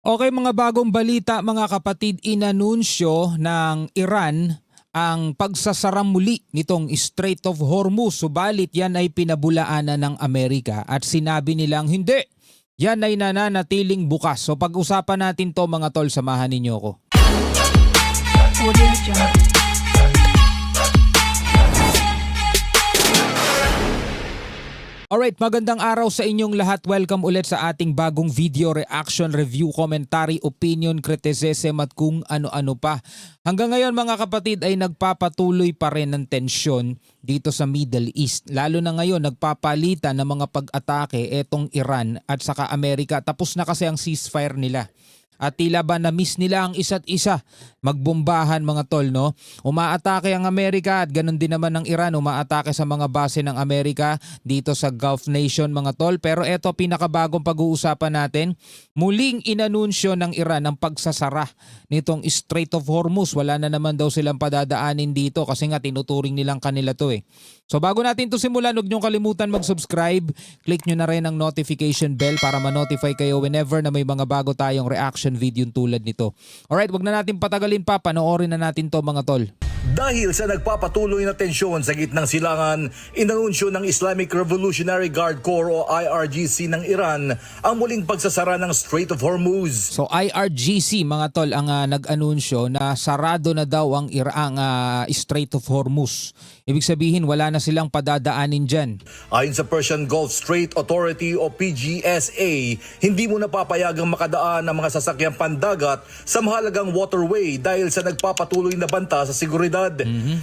Okay, mga bagong balita mga kapatid, inanunsyo ng Iran ang pagsasara muli nitong Strait of Hormuz. Subalit yan ay pinabulaanan ng Amerika at sinabi nilang hindi. Yan ay nananatiling bukas. So pag-usapan natin to mga tol, samahan ninyo ko. Audio Jungle. Alright, magandang araw sa inyong lahat. Welcome ulit sa ating bagong video reaction, review, commentary, opinion, criticism at kung ano-ano pa. Hanggang ngayon mga kapatid ay nagpapatuloy pa rin ng tensyon dito sa Middle East. Lalo na ngayon nagpapalitan ng mga pag-atake etong Iran at saka Amerika. Tapos na kasi ang ceasefire nila. At tila ba na-miss nila ang isa't isa magbombahan mga tol, no? Umaatake ang Amerika at ganun din naman ng Iran, umaatake sa mga base ng Amerika dito sa Gulf Nation mga tol. Pero eto pinakabagong pag-uusapan natin, muling inanunsyo ng Iran ang pagsasara nitong Strait of Hormuz. Wala na naman daw silang padadaanin dito kasi nga tinuturing nilang kanila to eh. So bago natin to simulan, huwag niyong kalimutan mag-subscribe. Click nyo na rin ang notification bell para ma-notify kayo whenever na may mga bago tayong reaction video tulad nito. Alright, wag na natin patagalin pa. Panoorin na natin to mga tol. Dahil sa nagpapatuloy na tensyon sa gitnang silangan, inanunsyo ng Islamic Revolutionary Guard Corps o IRGC ng Iran ang muling pagsasara ng Strait of Hormuz. So IRGC mga tol ang nag-anunsyo na sarado na daw ang Strait of Hormuz. Ibig sabihin wala na silang padadaanin dyan. Ayon sa Persian Gulf Strait Authority o PGSA, hindi mo napapayagang makadaan ang mga sasakyang pandagat sa mahalagang waterway dahil sa nagpapatuloy na banta sa seguridad.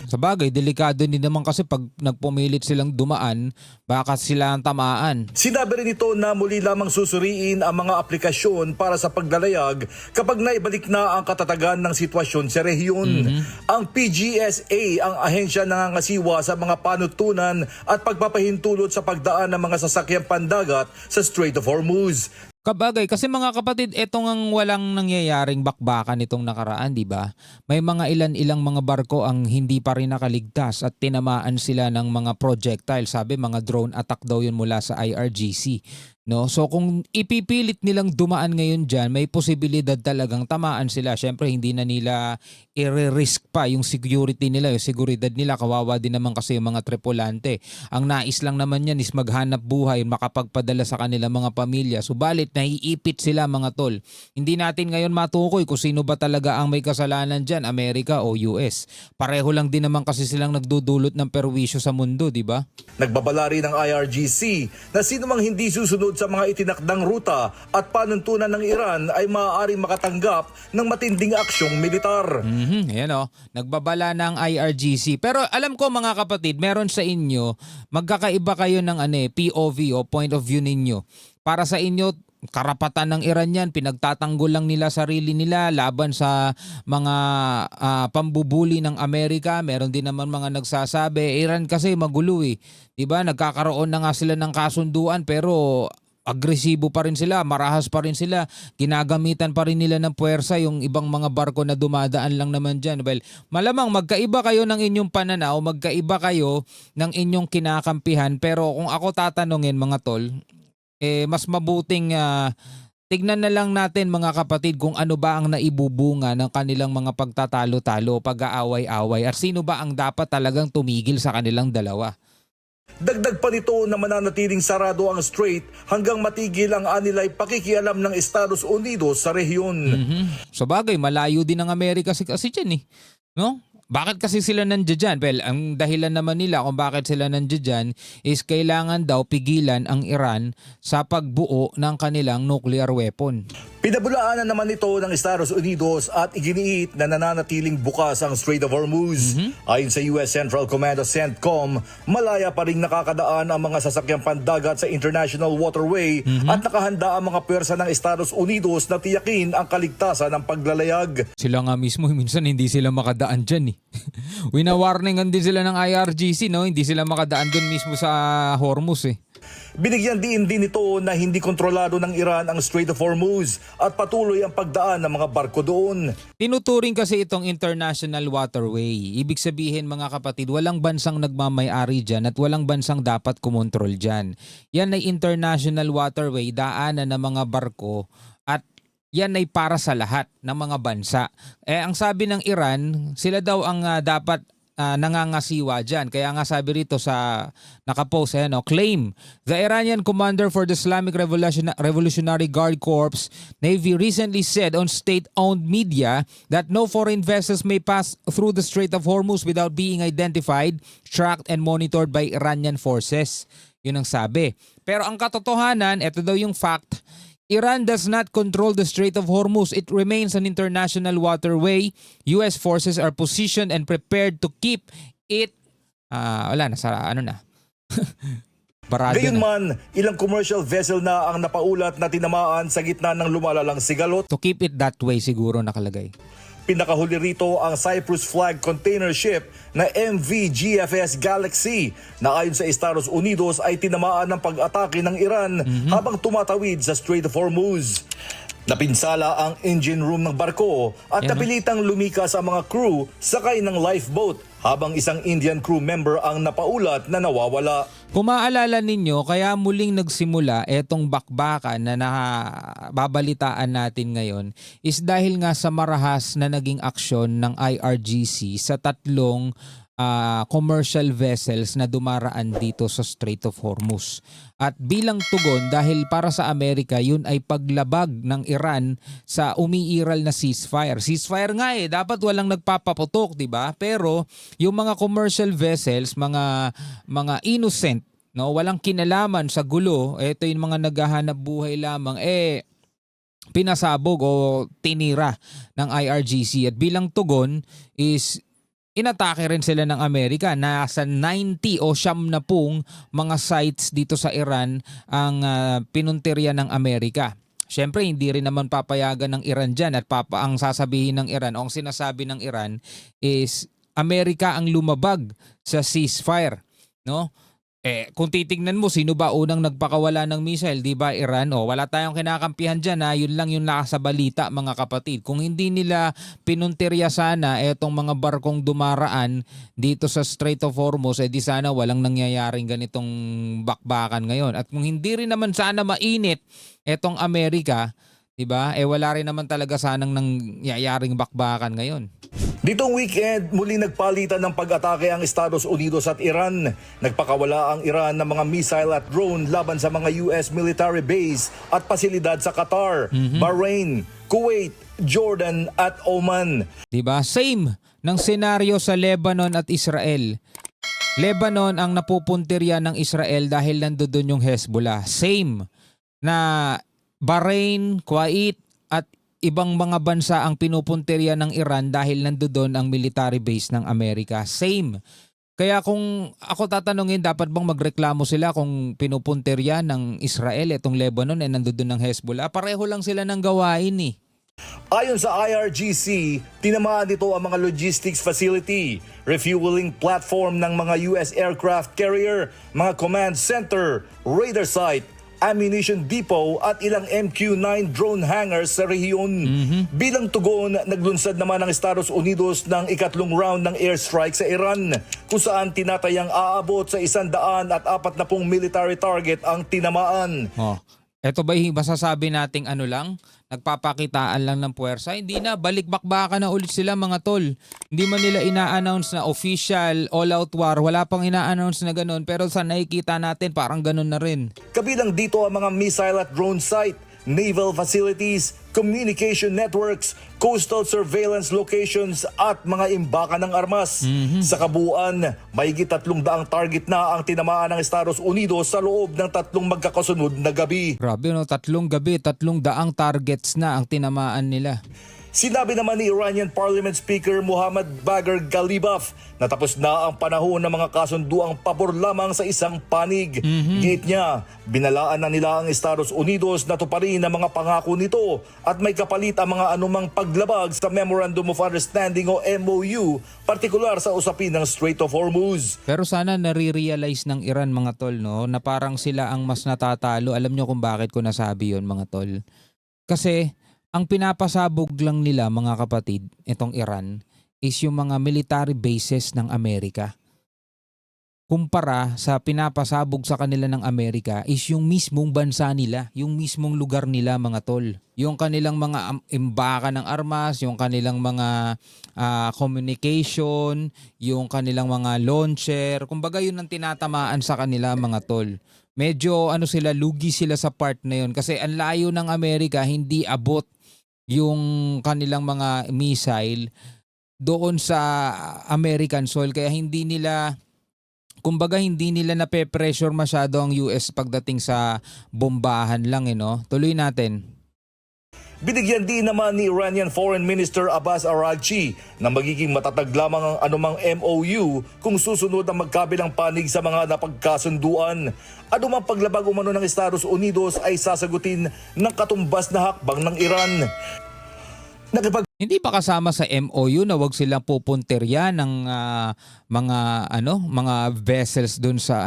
Sa bagay, delikado din naman kasi pag nagpumilit silang dumaan, baka sila ang tamaan. Sinabi rin ito na muli lamang susuriin ang mga aplikasyon para sa paglalayag kapag naibalik na ang katatagan ng sitwasyon sa rehiyon. Ang PGSA ang ahensya nangangasiwa sa mga panutunan at pagpapahintulot sa pagdaan ng mga sasakyang pandagat sa Strait of Hormuz. Kabagay, kasi mga kapatid, etong ang walang nangyayaring bakbakan itong nakaraan, di ba? May mga ilan-ilang mga barko ang hindi pa rin nakaligtas at tinamaan sila ng mga projectile. Sabi, mga drone attack daw yun mula sa IRGC. No? So kung ipipilit nilang dumaan ngayon dyan, may posibilidad talagang tamaan sila. Siyempre, hindi na nila i-risk pa yung security nila, yung seguridad nila. Kawawa din naman kasi yung mga tripulante. Ang nais lang naman yan is maghanap buhay, makapagpadala sa kanilang mga pamilya. Subalit, naiipit sila mga tol. Hindi natin ngayon matukoy kung sino ba talaga ang may kasalanan dyan, Amerika o US. Pareho lang din naman kasi silang nagdudulot ng perwisyo sa mundo, di ba? Nagbabala rin ng IRGC na sino mang hindi susunod sa mga itinakdang ruta at panuntunan ng Iran ay maaaring makatanggap ng matinding aksyong militar. Ayan o, nagbabala ng IRGC. Pero alam ko mga kapatid, meron sa inyo, magkakaiba kayo ng POV o point of view ninyo. Para sa inyo, karapatan ng Iran yan, pinagtatanggol lang nila sarili nila laban sa mga pambubuli ng Amerika. Meron din naman mga nagsasabi, Iran kasi magulo eh. Diba? Nagkakaroon na nga sila ng kasunduan pero agresibo pa rin sila, marahas pa rin sila, ginagamitan pa rin nila ng puwersa yung ibang mga barko na dumadaan lang naman dyan. Well, malamang magkaiba kayo ng inyong pananaw, magkaiba kayo ng inyong kinakampihan, pero kung ako tatanungin mga tol, mas mabuting tignan na lang natin mga kapatid kung ano ba ang naibubunga ng kanilang mga pagtatalo-talo, pag-aaway-away at sino ba ang dapat talagang tumigil sa kanilang dalawa. Dagdag pa nito na mananatiling sarado ang strait hanggang matigil ang anilay pakikialam ng Estados Unidos sa rehiyon. So bagay, malayo din ang Amerika kasi dyan eh. No? Bakit kasi sila nandiyan dyan? Well, ang dahilan naman nila kung bakit sila nandiyan dyan is kailangan daw pigilan ang Iran sa pagbuo ng kanilang nuclear weapon. Pinabulaanan naman ito ng Estados Unidos at iginiit na nananatiling bukas ang Strait of Hormuz. Ayon sa US Central Command o CENTCOM, malaya pa rin nakakadaan ang mga sasakyang pandagat sa international waterway at nakahanda ang mga pwersa ng Estados Unidos na tiyakin ang kaligtasan ng paglalayag. Sila nga mismo, minsan hindi sila makadaan dyan eh. Winawarningan din sila ng IRGC, no? Hindi sila makadaan dun mismo sa Hormuz eh. Binigyan din ito na hindi kontrolado ng Iran ang Strait of Hormuz at patuloy ang pagdaan ng mga barko doon. Tinuturing kasi itong international waterway. Ibig sabihin mga kapatid, walang bansang nagmamay-ari dyan at walang bansang dapat kumontrol dyan. Yan ay international waterway, daanan ng mga barko at yan ay para sa lahat ng mga bansa. Ang sabi ng Iran, sila daw ang dapat nangangasiwa dyan. Kaya nga sabi rito sa nakapost, claim the Iranian commander for the Islamic Revolutionary Guard Corps Navy recently said on state-owned media that no foreign vessels may pass through the Strait of Hormuz without being identified, tracked, and monitored by Iranian forces. Yun ang sabi. Pero ang katotohanan, ito daw yung fact, Iran does not control the Strait of Hormuz. It remains an international waterway. U.S. forces are positioned and prepared to keep it... Barado na. Gayunman, ilang commercial vessel na ang napaulat na tinamaan sa gitna ng lumalalang sigalot. To keep it that way siguro nakalagay. Pinakahuli rito ang Cyprus flag container ship na MV GFS Galaxy na ayon sa Estados Unidos ay tinamaan ng pag-atake ng Iran habang tumatawid sa Strait of Hormuz. Napinsala ang engine room ng barko at napilitang lumikas ang mga crew sakay ng lifeboat habang isang Indian crew member ang napaulat na nawawala. Kung maalala ninyo, kaya muling nagsimula etong bakbakan na babalitaan natin ngayon is dahil nga sa marahas na naging aksyon ng IRGC sa tatlong commercial vessels na dumaraan dito sa Strait of Hormuz. At bilang tugon, dahil para sa Amerika, yun ay paglabag ng Iran sa umiiral na ceasefire. Ceasefire nga dapat walang nagpapaputok, di ba? Pero yung mga commercial vessels, mga innocent, no, walang kinalaman sa gulo, ito yung mga naghahanap buhay lamang, pinasabog o tinira ng IRGC. At bilang tugon is inatake rin sila ng Amerika. Nasa 90 o 90 mga sites dito sa Iran ang pinuntirya ng Amerika. Siyempre, hindi rin naman papayagan ng Iran dyan at ang sasabihin ng Iran o ang sinasabi ng Iran is Amerika ang lumabag sa ceasefire. No? Kung titignan mo, sino ba unang nagpakawala ng missile? Di ba Iran? Wala tayong kinakampihan dyan. Yun lang yung nasa balita mga kapatid. Kung hindi nila pinuntirya sana etong mga barkong dumaraan dito sa Strait of Hormuz, di sana walang nangyayaring ganitong bakbakan ngayon. At kung hindi rin naman sana mainit etong Amerika, di ba? Wala rin naman talaga sanang nangyayaring bakbakan ngayon. Ditong weekend, muli nagpalitan ng pag-atake ang Estados Unidos at Iran. Nagpakawala ang Iran ng mga missile at drone laban sa mga US military base at pasilidad sa Qatar, Bahrain, Kuwait, Jordan at Oman. Diba? Same ng senaryo sa Lebanon at Israel. Lebanon ang napupuntirya ng Israel dahil nandoon yung Hezbollah. Same na Bahrain, Kuwait at ibang mga bansa ang pinupuntirya ng Iran dahil nandoon ang military base ng Amerika. Same. Kaya kung ako tatanungin, dapat bang magreklamo sila kung pinupuntirya ng Israel itong Lebanon nandoon ng Hezbollah? Pareho lang sila ng gawain . Ayon sa IRGC, tinamaan dito ang mga logistics facility, refueling platform ng mga US aircraft carrier, mga command center, radar site, ammunition depot at ilang MQ-9 drone hangars sa rehiyon. Bilang tugon, naglunsad naman ang Estados Unidos ng ikatlong round ng airstrike sa Iran kung saan tinatayang aabot sa 140 military target ang tinamaan. Eto ba yung masasabi nating nagpapakitaan lang ng puwersa? Hindi na, balik-bakbaka na ulit sila mga tol. Hindi man nila ina-announce na official all-out war. Wala pang ina-announce na ganun. Pero sa nakikita natin, parang ganun na rin. Kabilang dito ang mga missile at drone site, naval facilities, communication networks, coastal surveillance locations at mga imbakan ng armas. Sa kabuuan, mahigit 300 target na ang tinamaan ng Estados Unidos sa loob ng 3 magkakasunod na gabi. Grabe 3 gabi, 300 targets na ang tinamaan nila. Sinabi naman ni Iranian Parliament Speaker Muhammad Bagher Ghalibaf na tapos na ang panahon ng mga kasunduang pabor lamang sa isang panig. Giit niya, binalaan na nila ang Estados Unidos na tuparin ang mga pangako nito at may kapalit ang mga anumang paglabag sa Memorandum of Understanding o MOU, partikular sa usapin ng Strait of Hormuz. Pero sana nare-realize ng Iran mga tol na parang sila ang mas natatalo. Alam nyo kung bakit ko nasabi yon mga tol? Kasi ang pinapasabog lang nila mga kapatid, itong Iran, is yung mga military bases ng Amerika. kumpara sa pinapasabog sa kanila ng Amerika is yung mismong bansa nila, yung mismong lugar nila mga tol. Yung kanilang mga imbaka ng armas, yung kanilang mga communication, yung kanilang mga launcher, kumbaga yun ang tinatamaan sa kanila mga tol. Medyo sila, lugi sila sa part na yun kasi ang layo ng Amerika, hindi abot yung kanilang mga missile doon sa American soil, kaya hindi nila nape-pressure masyado ang US pagdating sa bombahan lang no. Tuloy natin. Binigyan din naman ni Iranian Foreign Minister Abbas Araghchi na magiging matatag lamang ang anumang MOU kung susunod ang magkabilang panig sa mga napagkasunduan. Anumang paglabag umano ng Estados Unidos ay sasagutin ng katumbas na hakbang ng Iran. Hindi ba kasama sa MOU na wag silang pupunterya ng mga vessels doon sa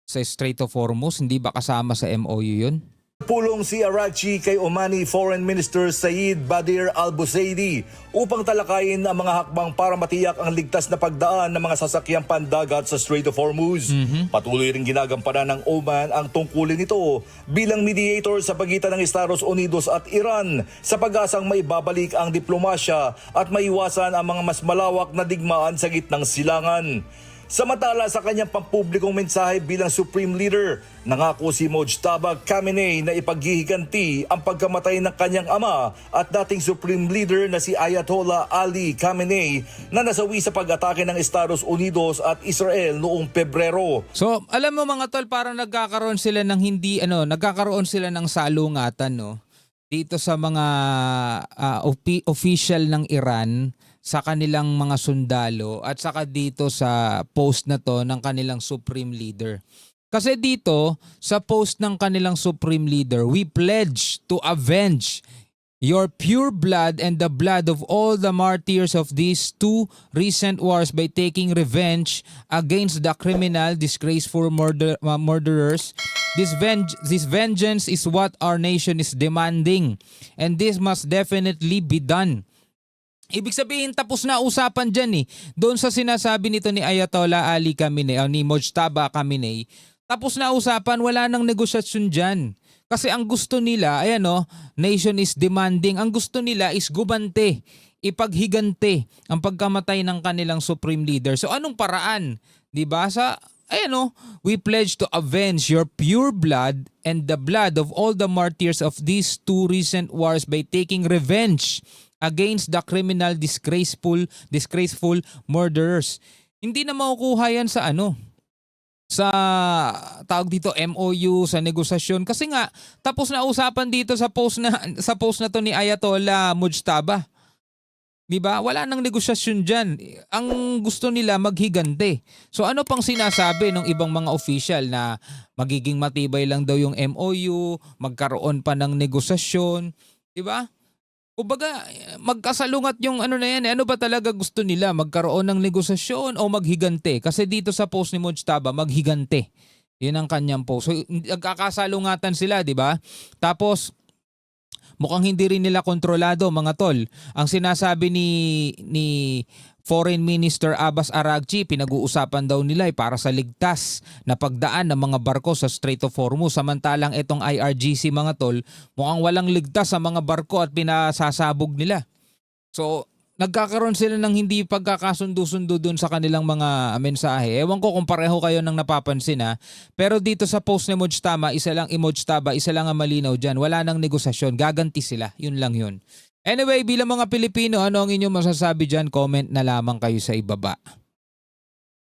sa Strait of Hormuz? Hindi ba kasama sa MOU 'yun? Pulong si Araghchi kay Omani Foreign Minister Said Badir Al-Busaidi upang talakayin ang mga hakbang para matiyak ang ligtas na pagdaan ng mga sasakyang pandagat sa Strait of Hormuz. Patuloy ring ginagampanan ng Oman ang tungkulin nito bilang mediator sa pagitan ng Estados Unidos at Iran sa pag-asang maibabalik ang diplomasya at maiwasan ang mga mas malawak na digmaan sa gitnang silangan. Samantala sa kanyang pampublikong mensahe bilang Supreme Leader, nangako si Mojtaba Khamenei na ipaghihiganti ang pagkamatay ng kanyang ama at dating Supreme Leader na si Ayatollah Ali Khamenei na nasawi sa pag-atake ng Estados Unidos at Israel noong Pebrero. So, alam mo mga tol, parang nagkakaroon sila ng salungatan dito sa mga official ng Iran, sa kanilang mga sundalo at saka dito sa post na to ng kanilang Supreme Leader. Kasi dito sa post ng kanilang Supreme Leader, we pledge to avenge your pure blood and the blood of all the martyrs of these two recent wars by taking revenge against the criminal, disgraceful murderers. This vengeance is what our nation is demanding, and this must definitely be done. Ibig sabihin tapos na usapan dyan doon sa sinasabi nito ni Ayatollah Ali Khamenei o ni Mojtaba Khamenei, tapos na usapan, wala nang negosasyon dyan. Kasi ang gusto nila, nation is demanding, ang gusto nila is gubante, ipaghigante ang pagkamatay ng kanilang Supreme Leader. So anong paraan? Diba? We pledge to avenge your pure blood and the blood of all the martyrs of these two recent wars by taking revenge against the criminal, disgraceful murderers. Hindi na makukuha yan sa sa tawag dito MOU, sa negosasyon, kasi nga tapos na usapan dito sa post na to ni Ayatollah Mojtaba. 'Di ba? Wala nang negosasyon diyan. Ang gusto nila maghigante. So ano pang sinasabi ng ibang mga official na magiging matibay lang daw yung MOU, magkaroon pa ng negosasyon, 'di ba? Kumbaga, magkasalungat yung na yan. Ano ba talaga gusto nila? Magkaroon ng negosasyon o maghigante? Kasi dito sa post ni Mojtaba, maghigante. Yun ang kanyang post. So, nagkakasalungatan sila, di ba? Tapos, mukhang hindi rin nila kontrolado, mga tol. Ang sinasabi ni Foreign Minister Abbas Araghchi, pinag-uusapan daw nila para sa ligtas na pagdaan ng mga barko sa Strait of Hormuz. Samantalang itong IRGC, mga tol, mukhang walang ligtas sa mga barko at pinasasabog nila. So, nagkakaroon sila ng hindi pagkakasundo-sundo dun sa kanilang mga mensahe. Ewan ko kung pareho kayo nang napapansin Pero dito sa post ni Mojtaba, isa lang ang malinaw dyan. Wala nang negosasyon. Gaganti sila. Yun lang yun. Anyway, bilang mga Pilipino, ano ang inyong masasabi dyan? Comment na lamang kayo sa ibaba.